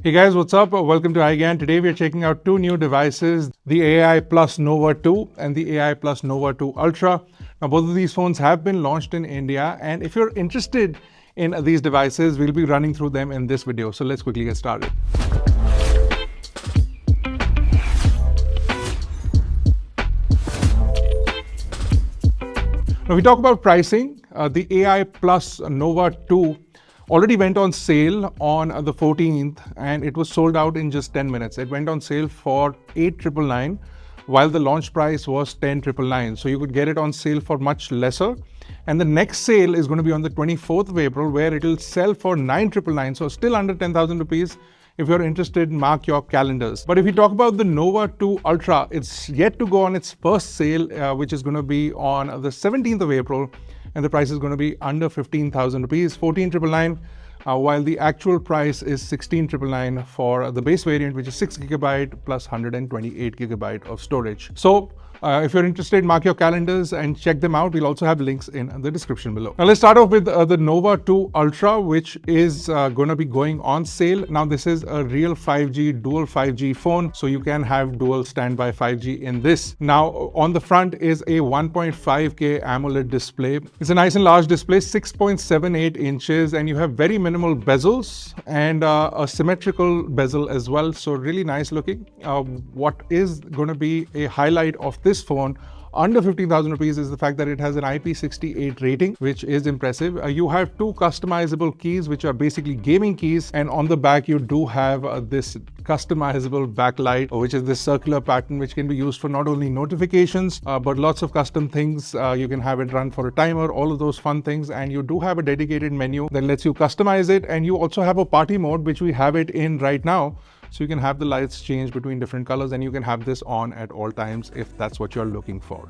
Hey guys, what's up? Welcome to iGyaan. Today we are checking out two new devices, the AI Plus Nova 2 and the AI Plus Nova 2 Ultra. Now both of these phones have been launched in India, and if you're interested in these devices, we'll be running through them in this video. So let's quickly get started. Now we talk about pricing. The AI Plus Nova 2 already went on sale on the 14th and it was sold out in just 10 minutes. It went on sale for 8,999 while the launch price was 10,999. So you could get it on sale for much lesser. And the next sale is going to be on the 24th of April where it will sell for 9,999. So still under 10,000 rupees. If you're interested, mark your calendars. But if you talk about the Nova 2 Ultra, it's yet to go on its first sale, which is going to be on the 17th of April. And the price is going to be under 15,000 rupees, 14,999, while the actual price is 16,999 for the base variant, which is 6GB plus 128GB of storage. So if you're interested, mark your calendars and check them out. We'll also have links in the description below. Now let's start off with the Nova 2 Ultra, which is going to be going on sale. Now this is a real 5G, dual 5G phone. So you can have dual standby 5G in this. Now on the front is a 1.5K AMOLED display. It's a nice and large display, 6.78 inches, and you have very minimal bezels and a symmetrical bezel as well. So really nice looking. What is going to be a highlight of this phone under 15,000 rupees is the fact that it has an IP68 rating, which is impressive. You have two customizable keys, which are basically gaming keys. And on the back, you do have this customizable backlight, which is this circular pattern, which can be used for not only notifications, but lots of custom things. You can have it run for a timer, all of those fun things. And you do have a dedicated menu that lets you customize it. And you also have a party mode, which we have it in right now. So you can have the lights change between different colors and you can have this on at all times if that's what you're looking for.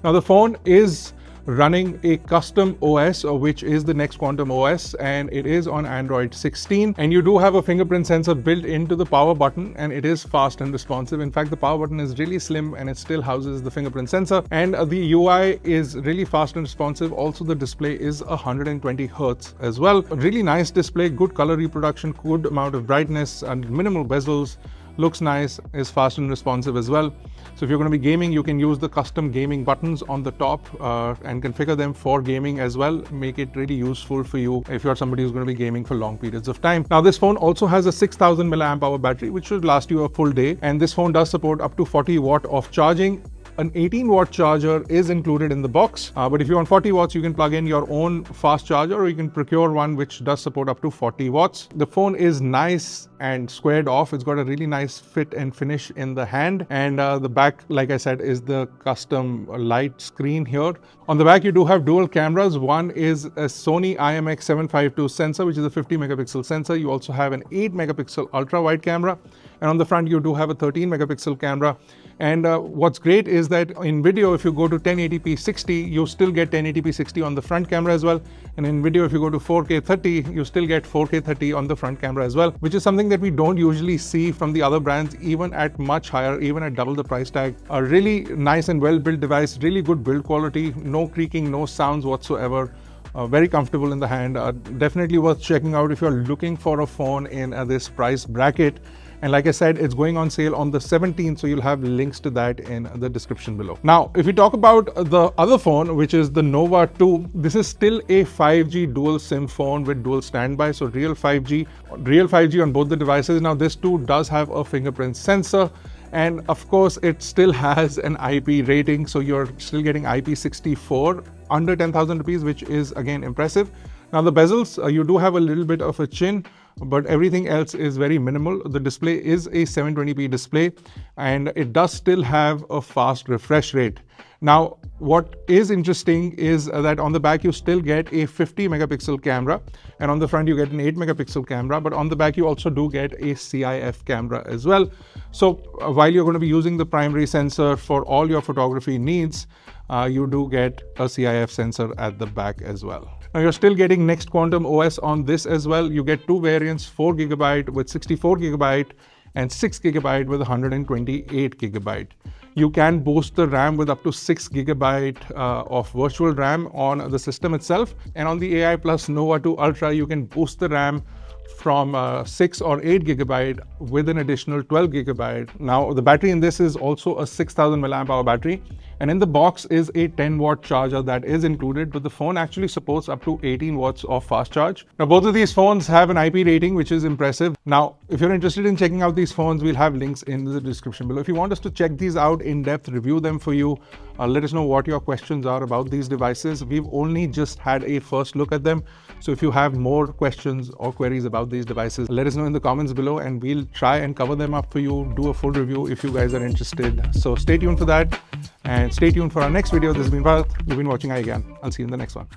Now the phone is running a custom OS, which is the Next Quantum OS, and it is on Android 16. And you do have a fingerprint sensor built into the power button, and it is fast and responsive. In fact, the power button is really slim and it still houses the fingerprint sensor. And the UI is really fast and responsive. Also, the display is 120 Hertz as well. A really nice display, good color reproduction, good amount of brightness and minimal bezels. Looks nice, is fast and responsive as well. So if you're going to be gaming, you can use the custom gaming buttons on the top and configure them for gaming as well. Make it really useful for you if you're somebody who's going to be gaming for long periods of time. Now this phone also has a 6,000 milliamp hour battery, which should last you a full day. And this phone does support up to 40 watt of charging. An 18-watt charger is included in the box, but if you want 40 watts, you can plug in your own fast charger or you can procure one which does support up to 40 watts. The phone is nice and squared off. It's got a really nice fit and finish in the hand, and the back, like I said, is the custom light screen here. On the back, you do have dual cameras. One is a Sony IMX752 sensor, which is a 50 megapixel sensor. You also have an 8 megapixel ultra wide camera, and on the front, you do have a 13 megapixel camera. And what's great is that in video, if you go to 1080p 60, you still get 1080p 60 on the front camera as well. And in video, if you go to 4K 30, you still get 4K 30 on the front camera as well, which is something that we don't usually see from the other brands, even at much higher, even at double the price tag. A really nice and well-built device, really good build quality, no creaking, no sounds whatsoever. Very comfortable in the hand. Definitely worth checking out if you're looking for a phone in this price bracket. And like I said, it's going on sale on the 17th, so you'll have links to that in the description below. Now, if we talk about the other phone, which is the Nova 2, this is still a 5G dual SIM phone with dual standby, so real 5G on both the devices. Now, this too does have a fingerprint sensor. And of course, it still has an IP rating, so you're still getting IP64 under 10,000 rupees, which is again impressive. Now the bezels, you do have a little bit of a chin, but everything else is very minimal. The display is a 720p display, and it does still have a fast refresh rate. Now, what is interesting is that on the back, you still get a 50 megapixel camera, and on the front, you get an 8 megapixel camera, but on the back, you also do get a CIF camera as well. So while you're going to be using the primary sensor for all your photography needs, you do get a CIF sensor at the back as well. Now you're still getting Next Quantum OS on this as well. You get two variants, 4GB with 64GB and 6GB with 128GB. You can boost the RAM with up to 6GB of virtual RAM on the system itself. And on the AI Plus Nova 2 Ultra, you can boost the RAM from 6 or 8 gigabyte with an additional 12 gigabyte. Now the battery in this is also a 6000 milliamp hour battery, and in the box is a 10 watt charger that is included, but the phone actually supports up to 18 watts of fast charge. Now both of these phones have an IP rating which is impressive. Now if you're interested in checking out these phones, we'll have links in the description below. If you want us to check these out in depth, review them for you, let us know what your questions are about these devices. We've only just had a first look at them, so if you have more questions or queries about these devices, let us know in the comments below and we'll try and cover them up for you, do a full review if you guys are interested. So stay tuned for that and stay tuned for our next video. This has been Bharat. You've been watching iGyaan. I'll see you in the next one.